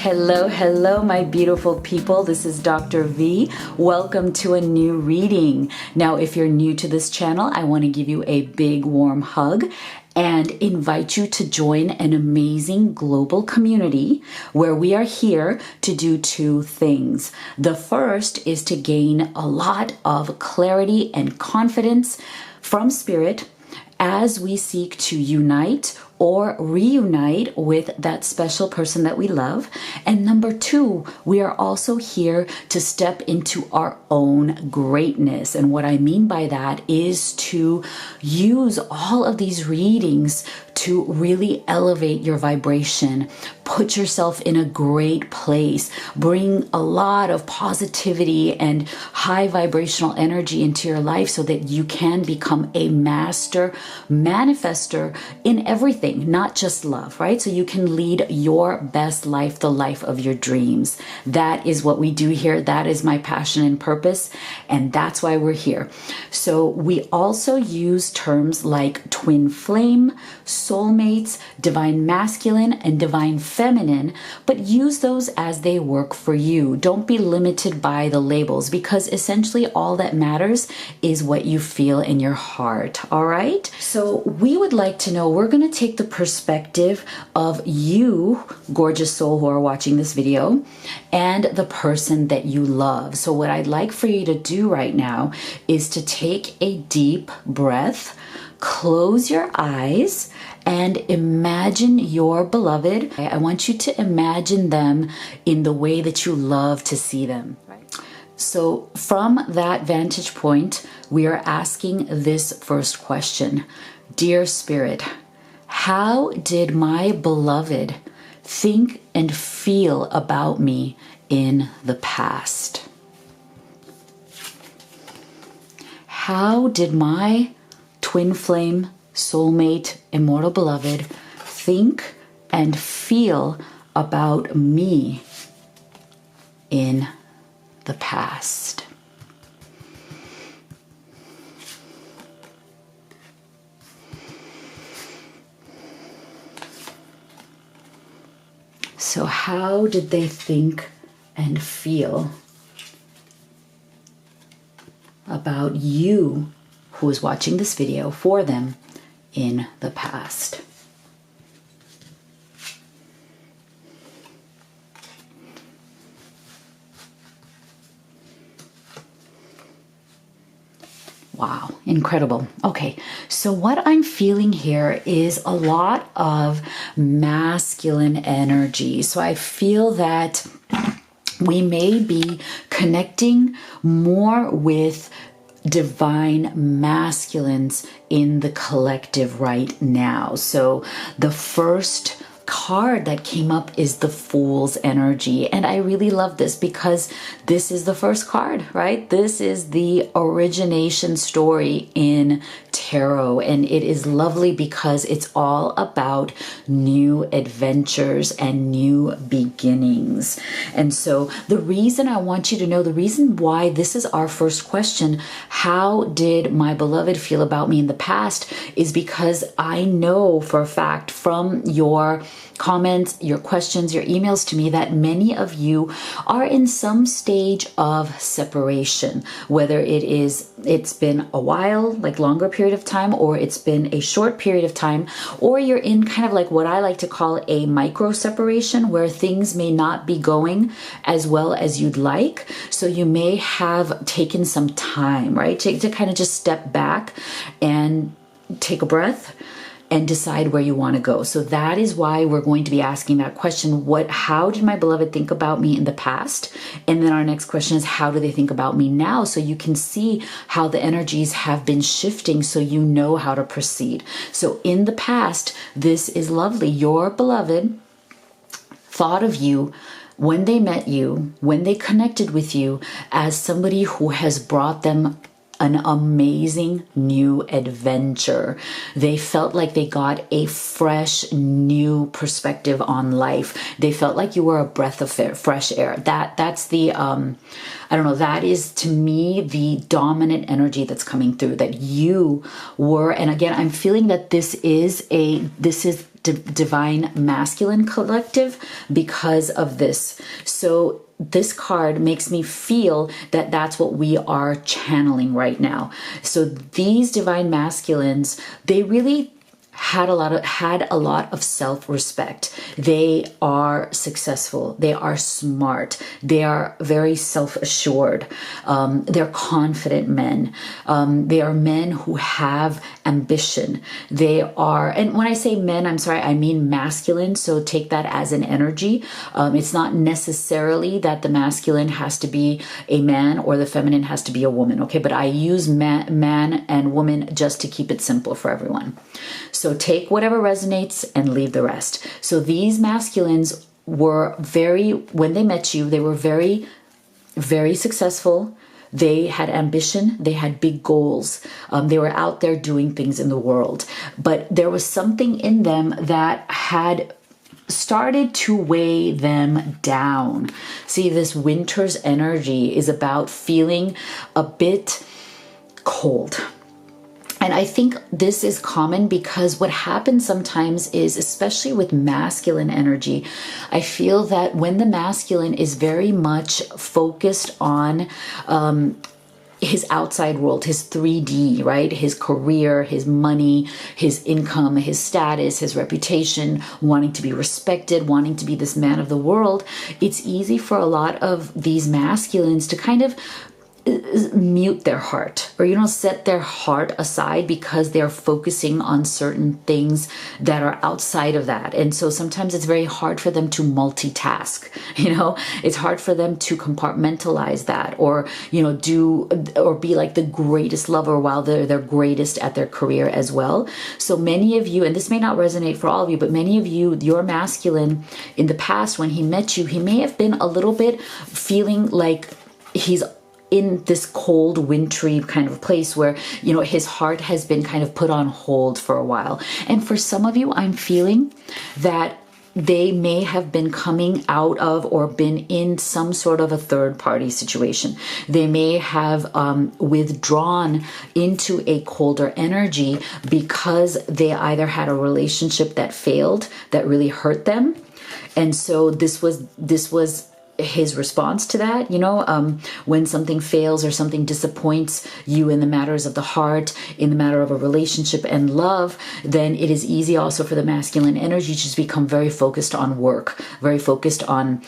Hello, hello, my beautiful people. This is Dr. V. Welcome to a new reading. Now, if you're new to this channel, I want to give you a big warm hug and invite you to join an amazing global community where we are here to do two things. The first is to gain a lot of clarity and confidence from Spirit as we seek to unite or reunite with that special person that we love. And number two, we are also here to step into our own greatness. And what I mean by that is to use all of these readings to really elevate your vibration, put yourself in a great place, bring a lot of positivity and high vibrational energy into your life so that you can become a master manifester in everything, not just love, right? So you can lead your best life, the life of your dreams. That is what we do here. That is my passion and purpose, and that's why we're here. So we also use terms like twin flame, soulmates, divine masculine, and divine feminine, but use those as they work for you. Don't be limited by the labels, because essentially all that matters is what you feel in your heart, all right? So we would like to know, we're going to take the perspective of you, gorgeous soul who are watching this video, and the person that you love. So what I'd like for you to do right now is to take a deep breath, close your eyes, and imagine your beloved. I want you to imagine them in the way that you love to see them. So from that vantage point, we are asking this first question. Dear Spirit, how did my beloved think and feel about me in the past? How did my twin flame, soulmate, immortal beloved think and feel about me in the past? So how did they think and feel about you who is watching this video for them in the past? Wow, incredible. Okay, so what I'm feeling here is a lot of masculine energy. So I feel that we may be connecting more with divine masculines in the collective right now. So the first card that came up is the Fool's energy, and I really love this because this is the first card, right? This is the origination story in tarot, and it is lovely because it's all about new adventures and new beginnings. And so the reason I want you to know, the reason why this is our first question, how did my beloved feel about me in the past, is because I know for a fact from your comments, your questions, your emails to me that many of you are in some stage of separation, whether it's been a while, like longer period of time, or it's been a short period of time, or you're in kind of like what I like to call a micro separation where things may not be going as well as you'd like. So you may have taken some time, right, to kind of just step back and take a breath and decide where you want to go. So that is why we're going to be asking that question. How did my beloved think about me in the past? And then our next question is, how do they think about me now? So you can see how the energies have been shifting so you know how to proceed. So in the past, this is lovely. Your beloved thought of you when they met you, when they connected with you, as somebody who has brought them an amazing new adventure. They felt like they got a fresh new perspective on life. They felt like you were a breath of fresh air. That's the I don't know, that is to me the dominant energy that's coming through, that you were. And again, I'm feeling that this is divine masculine collective because of this. So this card makes me feel that that's what we are channeling right now. So these divine masculines, they really had a lot of self-respect. They are successful. They are smart. They are very self-assured. They're confident men. They are men who have ambition. They are, and when I say men, I'm sorry, I mean masculine. So take that as an energy. It's not necessarily that the masculine has to be a man or the feminine has to be a woman. Okay, but I use man and woman just to keep it simple for everyone. So take whatever resonates and leave the rest. So these masculines were when they met you, they were very, very successful. They had ambition. They had big goals. They were out there doing things in the world. But there was something in them that had started to weigh them down. See, this winter's energy is about feeling a bit cold. And I think this is common because what happens sometimes is, especially with masculine energy, I feel that when the masculine is very much focused on his outside world, his 3D, right? His career, his money, his income, his status, his reputation, wanting to be respected, wanting to be this man of the world, it's easy for a lot of these masculines to kind of mute their heart, or set their heart aside because they're focusing on certain things that are outside of that. And so sometimes it's very hard for them to multitask. It's hard for them to compartmentalize that, or or be like the greatest lover while they're their greatest at their career as well. So many of you, and this may not resonate for all of you, but many of you, your masculine in the past, when he met you, he may have been a little bit feeling like he's in this cold, wintry kind of place where, his heart has been kind of put on hold for a while. And for some of you, I'm feeling that they may have been coming out of or been in some sort of a third party situation. They may have withdrawn into a colder energy because they either had a relationship that failed, that really hurt them. And so this was his response to that, when something fails or something disappoints you in the matters of the heart, in the matter of a relationship and love, then it is easy also for the masculine energy to just become very focused on work, very focused on,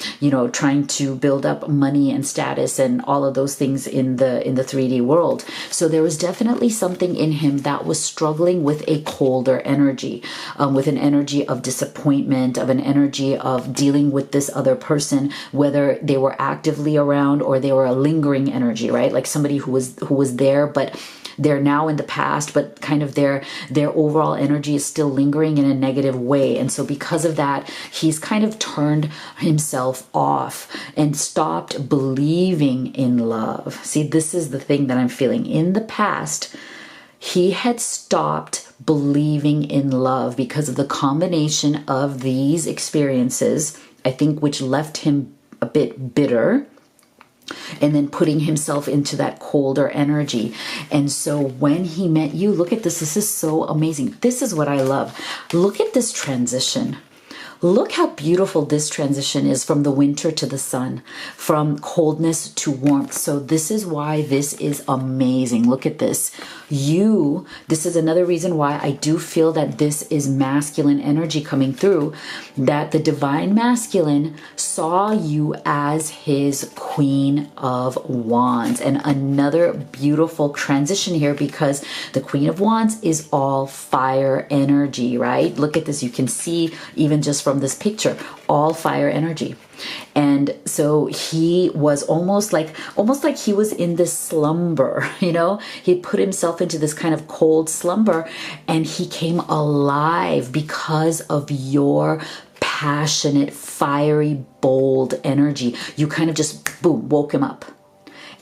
trying to build up money and status and all of those things in the 3D world. So there was definitely something in him that was struggling with a colder energy, with an energy of disappointment, of an energy of dealing with this other person, whether they were actively around or they were a lingering energy, right? Like somebody who was there, but they're now in the past, but kind of their overall energy is still lingering in a negative way. And so because of that, he's kind of turned himself off and stopped believing in love. See, this is the thing that I'm feeling. In the past, he had stopped believing in love because of the combination of these experiences, I think, which left him a bit bitter, and then putting himself into that colder energy. And so when he met you, look at this. This is so amazing. This is what I love. Look at this transition. Look how beautiful this transition is from the winter to the sun, from coldness to warmth. So this is why this is amazing. Look at this. This is another reason why I do feel that this is masculine energy coming through, that the divine masculine saw you as his Queen of Wands. And another beautiful transition here, because the Queen of Wands is all fire energy, right? Look at this. You can see even just from this picture, all fire energy. And so he was almost like he was in this slumber, he put himself into this kind of cold slumber, and he came alive because of your passionate, fiery, bold energy. You kind of just, boom, woke him up.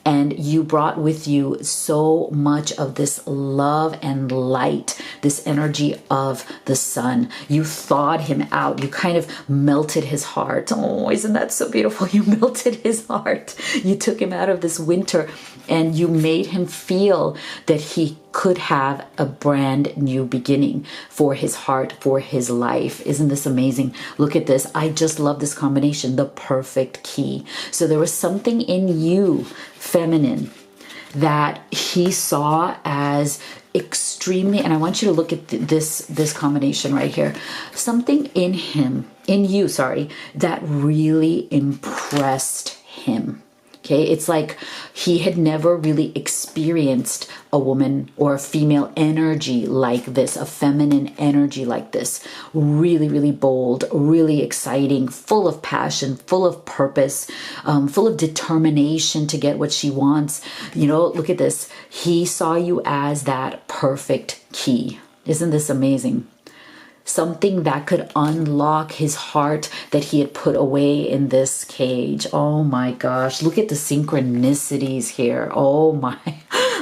And you brought with you so much of this love and light, this energy of the sun. You thawed him out. You kind of melted his heart. Oh, isn't that so beautiful? You melted his heart. You took him out of this winter and you made him feel that he could have a brand new beginning for his heart, for his life. Isn't this amazing? Look at this. I just love this combination, the perfect key. So there was something in you, feminine, that he saw as extremely, and I want you to look at this combination right here. Something in you, that really impressed him. Okay, it's like he had never really experienced a woman or a female energy like this, a feminine energy like this. Really, really bold, really exciting, full of passion, full of purpose, full of determination to get what she wants. You know, look at this. He saw you as that perfect key. Isn't this amazing? Something that could unlock his heart that he had put away in this cage. Oh my gosh, look at the synchronicities here. Oh my,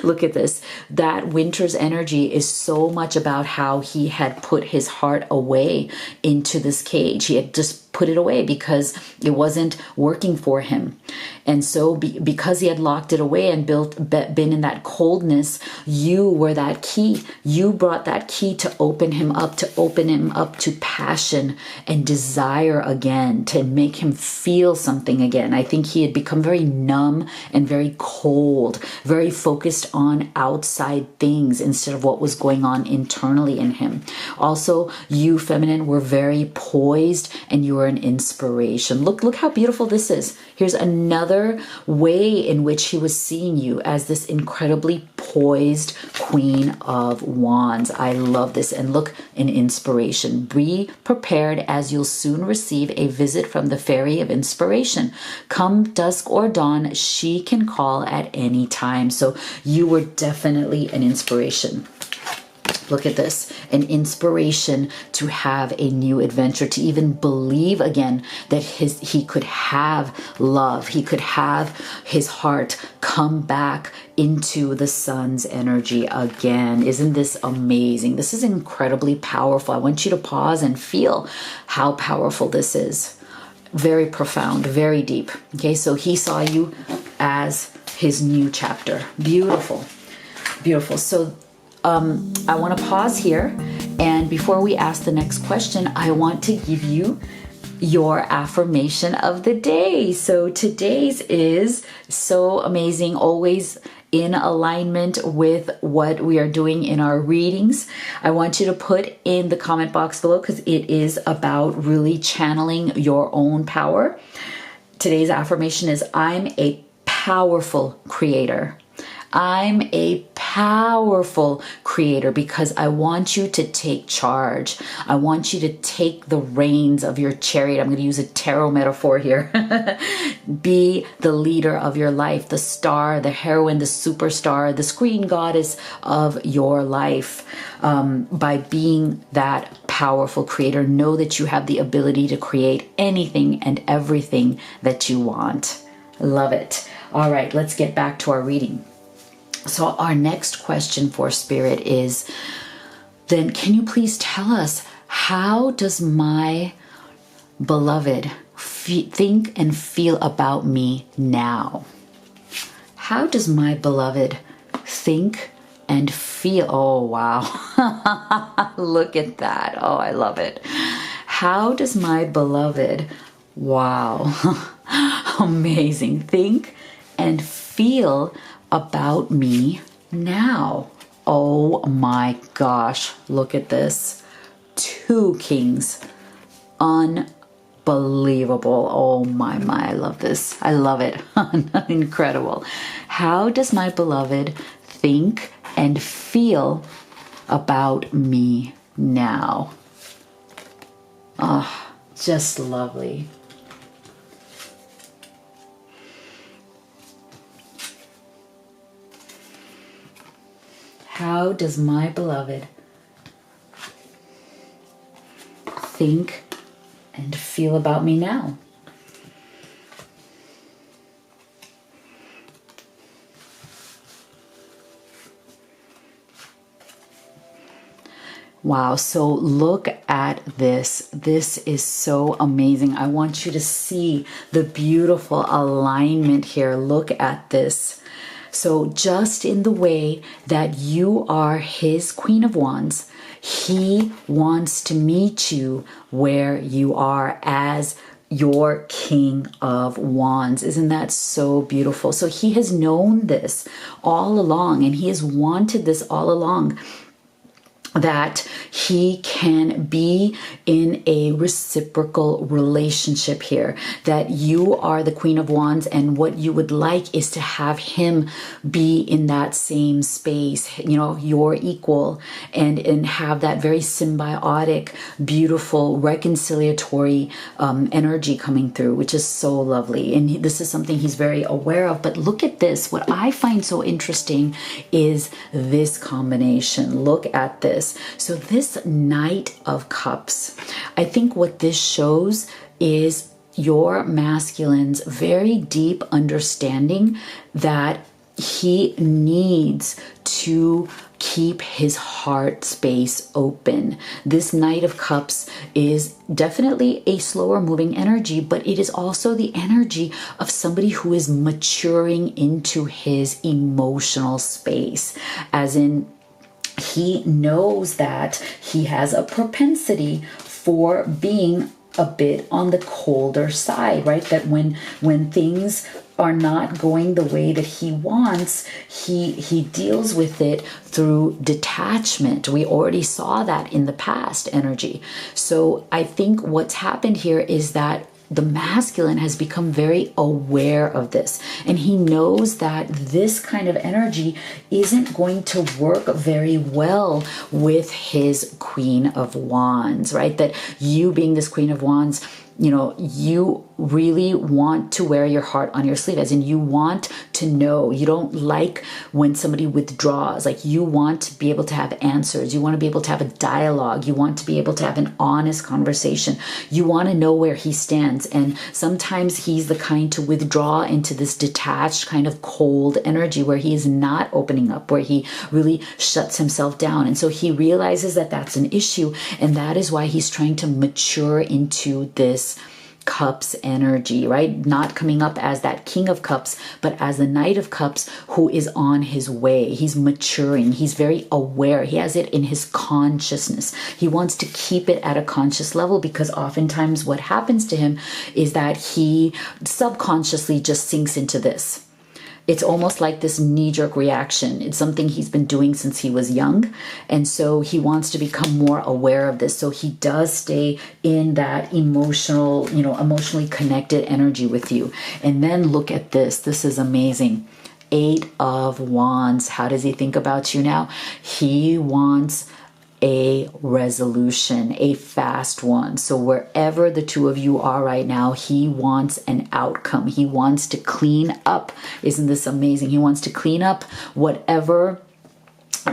look at this. That winter's energy is so much about how he had put his heart away into this cage. He had just put it away because it wasn't working for him. And so because he had locked it away and been in that coldness, you were that key. You brought that key to open him up to passion and desire again, to make him feel something again. I think he had become very numb and very cold, very focused on outside things instead of what was going on internally in him. Also, you feminine were very poised and you were an inspiration. Look how beautiful this is. Here's another way in which he was seeing you as this incredibly poised Queen of Wands. I love this. And look, an inspiration. Be prepared, as you'll soon receive a visit from the Fairy of Inspiration. Come dusk or dawn, she can call at any time. So you were definitely an inspiration. Look at this, an inspiration to have a new adventure, to even believe again that he could have love, he could have his heart come back into the sun's energy again. Isn't this amazing? This is incredibly powerful. I want you to pause and feel how powerful this is. Very profound, very deep. Okay, so he saw you as his new chapter. Beautiful, beautiful. So I want to pause here, and before we ask the next question, I want to give you your affirmation of the day. So today's is so amazing, always in alignment with what we are doing in our readings. I want you to put in the comment box below, because it is about really channeling your own power. Today's affirmation is, I'm a powerful creator. I'm a powerful creator because I want you to take charge. I want you to take the reins of your chariot. I'm going to use a tarot metaphor here. Be the leader of your life, the star, the heroine, the superstar, the screen goddess of your life. By being that powerful creator, know that you have the ability to create anything and everything that you want. Love it. All right, let's get back to our reading. So our next question for Spirit is, then can you please tell us, how does my beloved think and feel about me now? How does my beloved think and feel? Oh, wow. Look at that. Oh, I love it. How does my beloved, wow, amazing, think and feel about me now? Oh my gosh, look at this. 2 kings. Unbelievable. Oh my, I love this. I love it. Incredible. How does my beloved think and feel about me now? Oh, just lovely. How does my beloved think and feel about me now? Wow, so look at this. This is so amazing. I want you to see the beautiful alignment here. Look at this. So just in the way that you are his Queen of Wands, he wants to meet you where you are as your King of Wands. Isn't that so beautiful? So he has known this all along, and he has wanted this all along, that he can be in a reciprocal relationship here, that you are the Queen of Wands, and what you would like is to have him be in that same space, you know, your equal, and have that very symbiotic, beautiful, reconciliatory energy coming through, which is so lovely. And this is something he's very aware of. But look at this. What I find so interesting is this combination. Look at this. So this Knight of Cups, I think what this shows is your masculine's very deep understanding that he needs to keep his heart space open. This Knight of Cups is definitely a slower moving energy, but it is also the energy of somebody who is maturing into his emotional space, as in he knows that he has a propensity for being a bit on the colder side, right? That when things are not going the way that he wants, he deals with it through detachment. We already saw that in the past energy. So I think what's happened here is that the masculine has become very aware of this, and he knows that this kind of energy isn't going to work very well with his Queen of Wands, right? That you being this Queen of Wands, you know, you really want to wear your heart on your sleeve, as in you want to know. You don't like when somebody withdraws. Like, you want to be able to have answers. You want to be able to have a dialogue. You want to be able to have an honest conversation. You want to know where he stands. And sometimes he's the kind to withdraw into this detached kind of cold energy where he is not opening up, where he really shuts himself down. And so he realizes that that's an issue, and that is why he's trying to mature into this Cups energy, right? Not coming up as that King of Cups, but as the Knight of Cups who is on his way. He's maturing. He's very aware. He has it in his consciousness. He wants to keep it at a conscious level, because oftentimes what happens to him is that he subconsciously just sinks into this. It's almost like this knee-jerk reaction. It's something he's been doing since he was young. And so he wants to become more aware of this. So he does stay in that emotional, you know, emotionally connected energy with you. And then look at this. This is amazing. 8 of Wands. How does he think about you now? He wants a resolution, a fast one. So wherever the two of you are right now, he wants an outcome. He wants to clean up. Isn't this amazing? He wants to clean up whatever,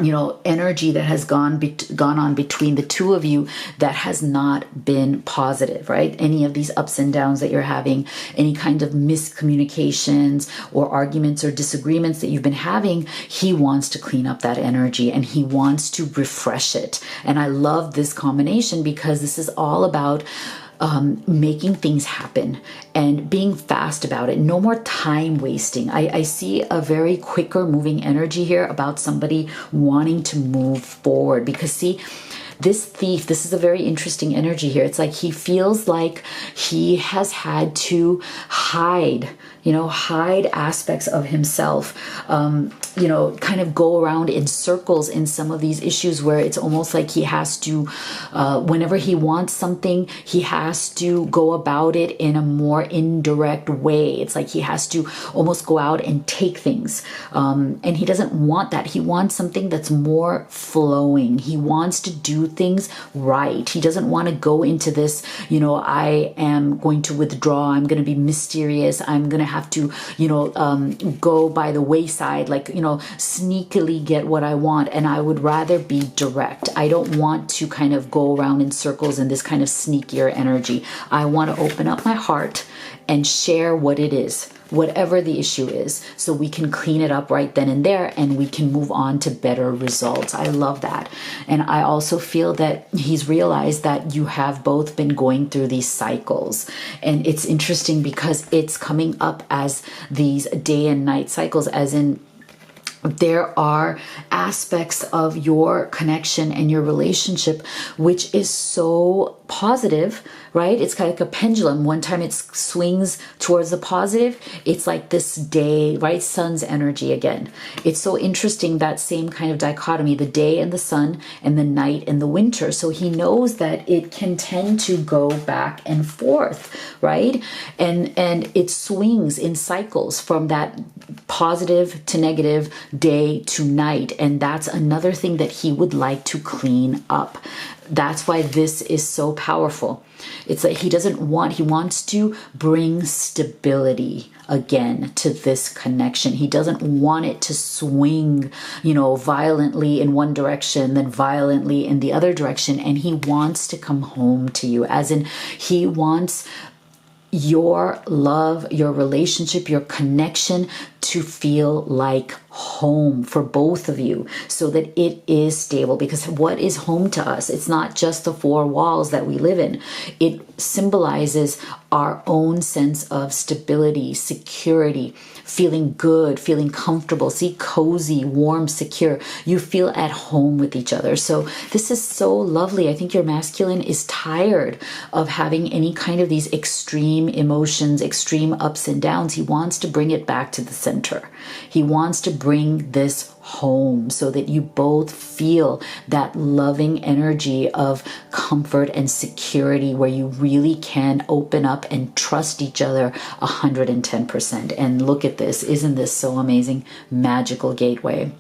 you know, energy that has gone on between the two of you that has not been positive, right? Any of these ups and downs that you're having, any kind of miscommunications or arguments or disagreements that you've been having, he wants to clean up that energy, and he wants to refresh it. And I love this combination, because this is all about making things happen and being fast about it. No more time wasting. I see a very quicker moving energy here about somebody wanting to move forward, because see, this thief, this is a very interesting energy here. It's like he feels like he has had to hide, hide aspects of himself, kind of go around in circles in some of these issues where it's almost like he has to, whenever he wants something, he has to go about it in a more indirect way. It's like he has to almost go out and take things. And he doesn't want that. He wants something that's more flowing. He wants to do things right. He doesn't want to go into this, I am going to withdraw. I'm going to be mysterious. I'm going to have to, go by the wayside. Like, sneakily get what I want. And I would rather be direct. I don't want to kind of go around in circles in this kind of sneakier energy. I want to open up my heart and share what it is, whatever the issue is, so we can clean it up right then and there, and we can move on to better results. I love that. And I also feel that he's realized that you have both been going through these cycles. And it's interesting because it's coming up as these day and night cycles, as in there are aspects of your connection and your relationship which is so positive, right? It's kind of like a pendulum. One time it swings towards the positive. It's like this day, right? Sun's energy again. It's so interesting, that same kind of dichotomy, the day and the sun and the night and the winter. So he knows that it can tend to go back and forth, right? And it swings in cycles from that positive to negative, day to night. And that's another thing that he would like to clean up. That's why this is so powerful. It's like he wants to bring stability again to this connection. He doesn't want it to swing, violently in one direction, then violently in the other direction. And he wants to come home to you, as in he wants your love, your relationship, your connection to feel like home for both of you, so that it is stable. Because what is home to us? It's not just the four walls that we live in. It symbolizes our own sense of stability, security, feeling good, feeling comfortable, cozy, warm, secure. You feel at home with each other. So this is so lovely. I think your masculine is tired of having any kind of these extreme emotions, extreme ups and downs. He wants to bring it back to the center. He wants to bring this home so that you both feel that loving energy of comfort and security, where you really can open up and trust each other 110%. And look at this. Isn't this so amazing? Magical gateway.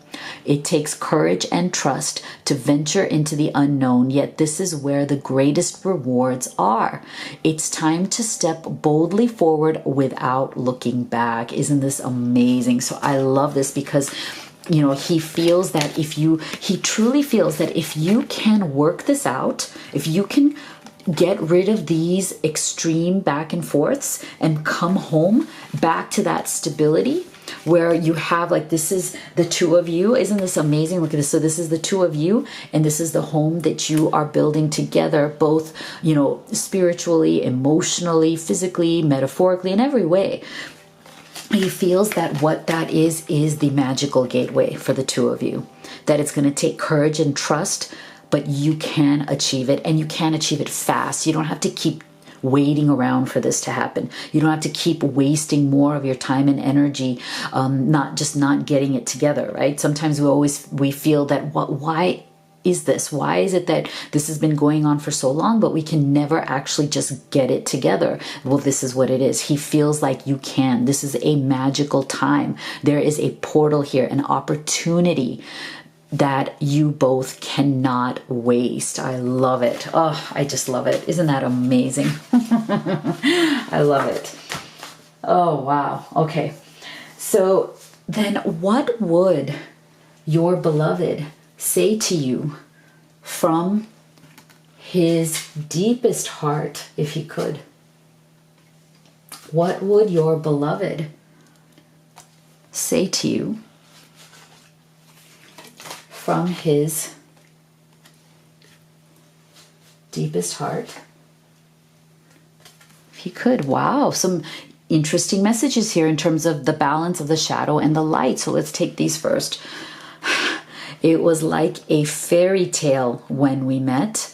It takes courage and trust to venture into the unknown, yet this is where the greatest rewards are. It's time to step boldly forward without looking back. Isn't this amazing? So I love this because he feels that he truly feels that if you can work this out, if you can get rid of these extreme back and forths and come home back to that stability, where you have, like, this is the two of you. Isn't this amazing? Look at this. So this is the two of you, and this is the home that you are building together, both, spiritually, emotionally, physically, metaphorically, in every way. He feels that what that is the magical gateway for the two of you, that it's going to take courage and trust, but you can achieve it, and you can achieve it fast. You don't have to keep waiting around for this to happen. You don't have to keep wasting more of your time and energy, not getting it together, right? Sometimes we feel that why is this? Why is it that this has been going on for so long, but we can never actually just get it together? Well, this is what it is. He feels like you can. This is a magical time. There is a portal here, an opportunity that you both cannot waste. I love it. Oh, I just love it. Isn't that amazing? I love it. Oh, wow. Okay. So then what would your beloved say to you from his deepest heart, if he could? What would your beloved say to you from his deepest heart, if he could? Wow, some interesting messages here in terms of the balance of the shadow and the light. So let's take these first. It was like a fairy tale when we met,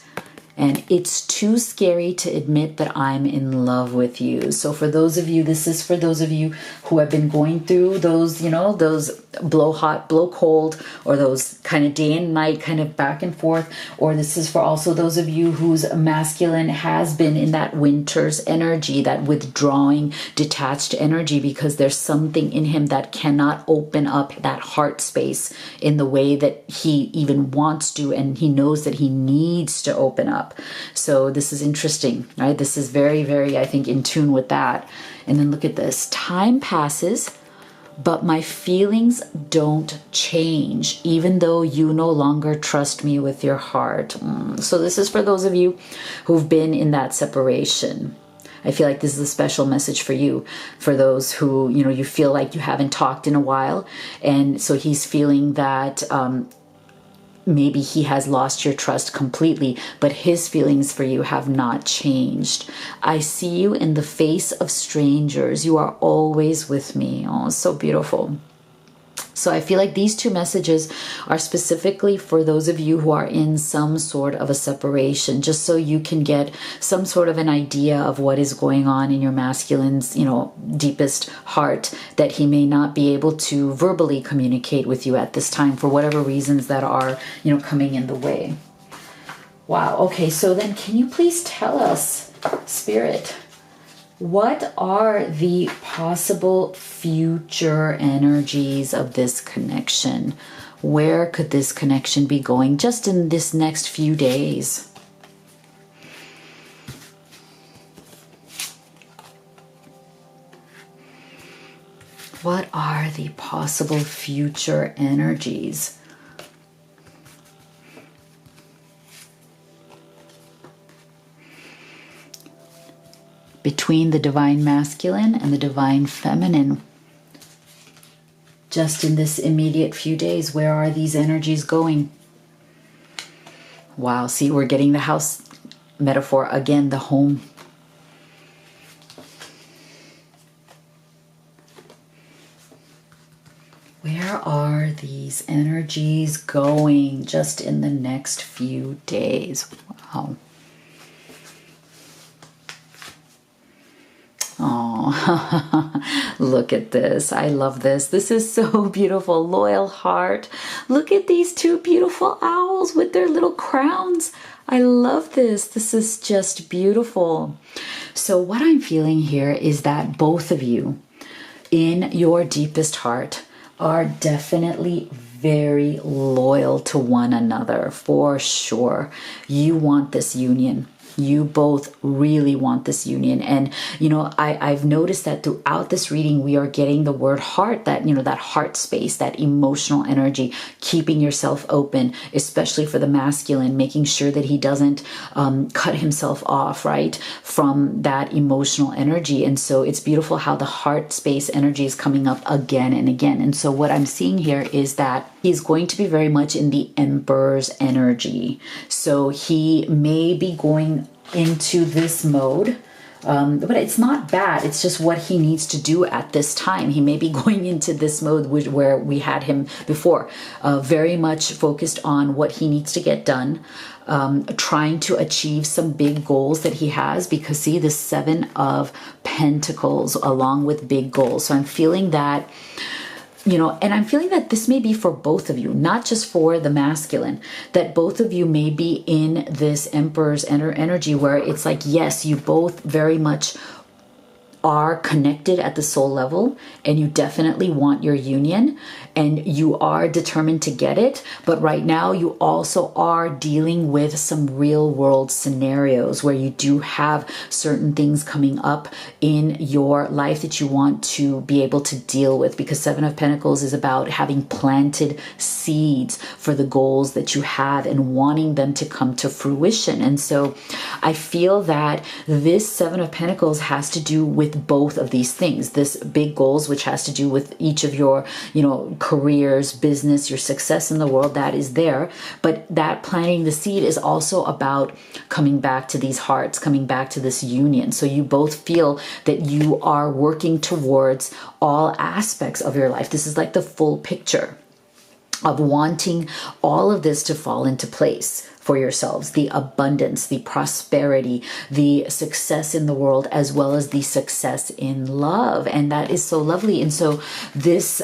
and it's too scary to admit that I'm in love with you. So for those of you, this is for those of you who have been going through those, those blow hot, blow cold, or those kind of day and night kind of back and forth. Or this is for also those of you whose masculine has been in that winter's energy, that withdrawing, detached energy, because there's something in him that cannot open up that heart space in the way that he even wants to, and he knows that he needs to open up. So this is interesting, right? This is very, very, I think, in tune with that. And then look at this. Time passes, but my feelings don't change, even though you no longer trust me with your heart. So this is for those of you who've been in that separation. I feel like this is a special message for you, for those who, you feel like you haven't talked in a while. And so he's feeling that maybe he has lost your trust completely, but his feelings for you have not changed. I see you in the face of strangers. You are always with me. Oh, so beautiful. So I feel like these two messages are specifically for those of you who are in some sort of a separation, just so you can get some sort of an idea of what is going on in your masculine's, deepest heart, that he may not be able to verbally communicate with you at this time for whatever reasons that are, coming in the way. Wow. Okay. So then can you please tell us, Spirit, what are the possible future energies of this connection? Where could this connection be going just in this next few days? What are the possible future energies? Between the divine masculine and the divine feminine. Just in this immediate few days, where are these energies going? Wow, see, we're getting the house metaphor again, the home. Where are these energies going just in the next few days? Wow. Oh, look at this. I love this. This is so beautiful. Loyal heart. Look at these two beautiful owls with their little crowns. I love this. This is just beautiful. So what I'm feeling here is that both of you in your deepest heart are definitely very loyal to one another, for sure. You want this union. You both really want this union. And, I've noticed that throughout this reading, we are getting the word heart, that, that heart space, that emotional energy, keeping yourself open, especially for the masculine, making sure that he doesn't cut himself off, right, from that emotional energy. And so it's beautiful how the heart space energy is coming up again and again. And so what I'm seeing here is that he's going to be very much in the Emperor's energy. So he may be going into this mode, but it's not bad. It's just what he needs to do at this time. He may be going into this mode where we had him before, very much focused on what he needs to get done, trying to achieve some big goals that he has, because see, the Seven of Pentacles along with big goals. So I'm feeling that, and I'm feeling that this may be for both of you, not just for the masculine, that both of you may be in this Emperor's energy where it's like, yes, you both very much are connected at the soul level, and you definitely want your union, and you are determined to get it. But right now you also are dealing with some real world scenarios where you do have certain things coming up in your life that you want to be able to deal with, because Seven of Pentacles is about having planted seeds for the goals that you have and wanting them to come to fruition. And so I feel that this Seven of Pentacles has to do with both of these things. This big goals, which has to do with each of your, careers, business, your success in the world, that is there. But that planting the seed is also about coming back to these hearts, coming back to this union. So you both feel that you are working towards all aspects of your life. This is like the full picture of wanting all of this to fall into place for yourselves, the abundance, the prosperity, the success in the world, as well as the success in love. And that is so lovely. And so this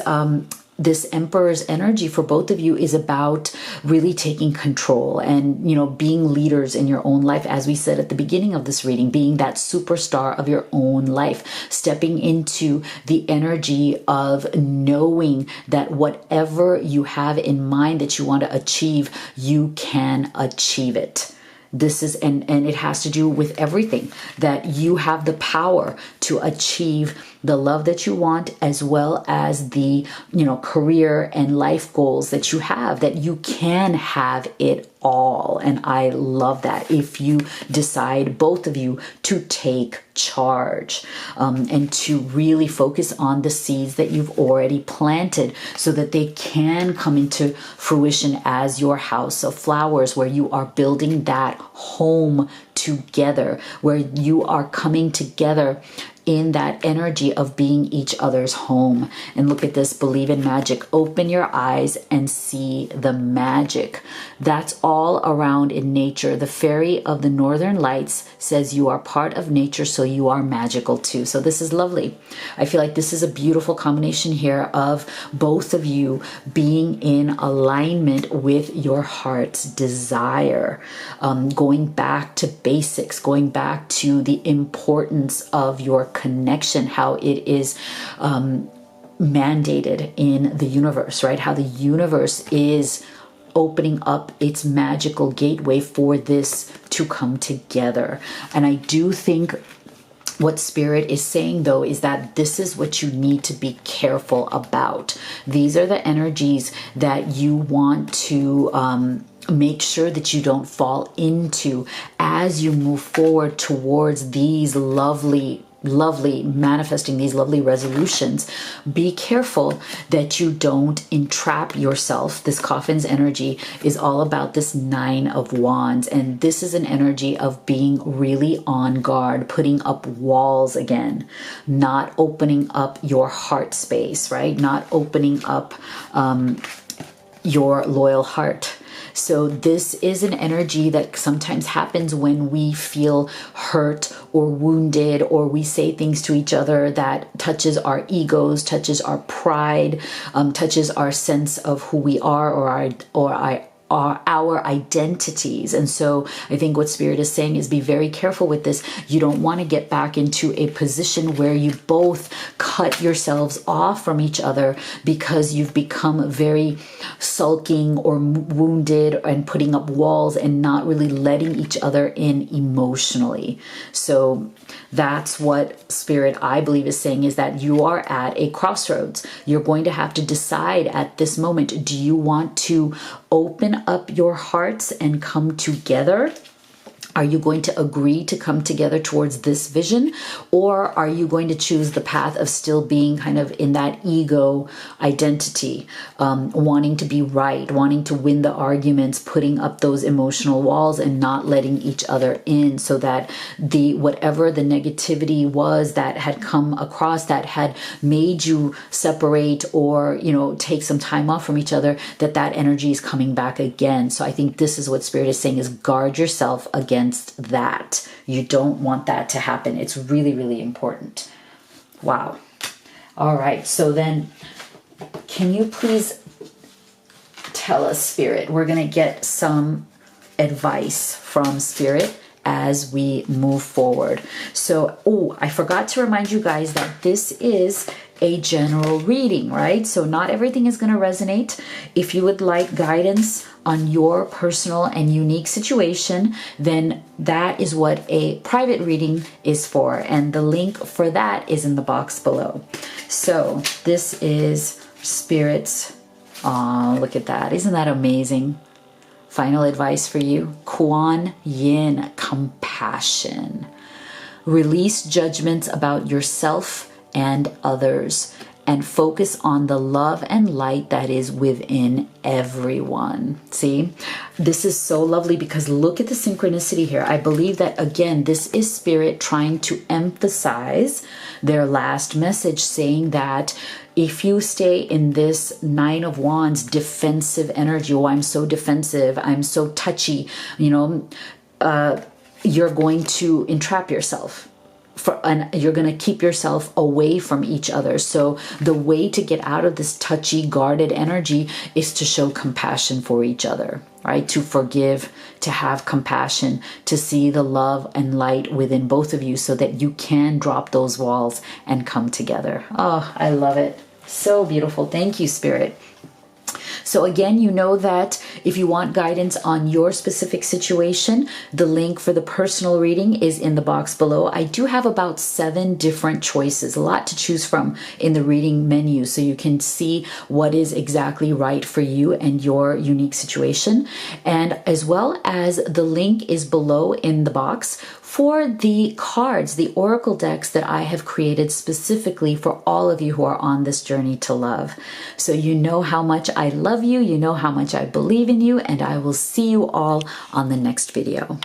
Emperor's energy for both of you is about really taking control and, being leaders in your own life. As we said at the beginning of this reading, being that superstar of your own life, stepping into the energy of knowing that whatever you have in mind that you want to achieve, you can achieve it. This is, and it has to do with everything, that you have the power to achieve the love that you want, as well as the, career and life goals that you have, that you can have it all. And I love that if you decide, both of you, to take charge and to really focus on the seeds that you've already planted so that they can come into fruition as your house of flowers, where you are building that home together, where you are coming together in that energy of being each other's home. And look at this, believe in magic. Open your eyes and see the magic. That's all around in nature. The fairy of the Northern Lights says you are part of nature, so you are magical too. So this is lovely. I feel like this is a beautiful combination here of both of you being in alignment with your heart's desire, going back to basics, going back to the importance of your connection, how it is mandated in the universe, right? How the universe is opening up its magical gateway for this to come together. And I do think what Spirit is saying, though, is that this is what you need to be careful about. These are the energies that you want to make sure that you don't fall into as you move forward towards these lovely manifesting these lovely resolutions. Be careful that you don't entrap yourself. This coffin's energy is all about this 9 of Wands, and this is an energy of being really on guard, putting up walls again, not opening up your heart space, right? Not opening up your loyal heart. So this is an energy that sometimes happens when we feel hurt or wounded, or we say things to each other that touches our egos, touches our pride, touches our sense of who we are, or our identities. And so I think what Spirit is saying is be very careful with this. You don't want to get back into a position where you both cut yourselves off from each other because you've become very sulking or wounded and putting up walls and not really letting each other in emotionally. So that's what Spirit, I believe, is saying, is that you are at a crossroads. You're going to have to decide at this moment, do you want to open up your hearts and come together? Are you going to agree to come together towards this vision? Or are you going to choose the path of still being kind of in that ego identity, wanting to be right, wanting to win the arguments, putting up those emotional walls and not letting each other in, so that whatever the negativity was that had come across that had made you separate or, take some time off from each other, that energy is coming back again. So I think this is what Spirit is saying, is guard yourself against that. You don't want that to happen. It's really, really important. Wow. All right. So then, can you please tell us, Spirit? We're going to get some advice from Spirit as we move forward. So, I forgot to remind you guys that this is a general reading, right? So not everything is going to resonate. If you would like guidance on your personal and unique situation, then that is what a private reading is for. And the link for that is in the box below. So this is Spirit's, look at that. Isn't that amazing? Final advice for you. Kuan Yin, compassion. Release judgments about yourself and others, and focus on the love and light that is within everyone. See, this is so lovely because look at the synchronicity here. I believe that, again, this is Spirit trying to emphasize their last message, saying that if you stay in this 9 of Wands defensive energy, I'm so defensive, I'm so touchy, you're going to entrap yourself. And you're going to keep yourself away from each other. So the way to get out of this touchy, guarded energy is to show compassion for each other, right? To forgive, to have compassion, to see the love and light within both of you so that you can drop those walls and come together. Oh, I love it. So beautiful. Thank you, Spirit. So again, you know that if you want guidance on your specific situation, the link for the personal reading is in the box below. I do have about 7 different choices, a lot to choose from in the reading menu, so you can see what is exactly right for you and your unique situation. And as well as the link is below in the box for the cards, the oracle decks that I have created specifically for all of you who are on this journey to love. So you know how much I love you, you know how much I believe in you, and I will see you all on the next video.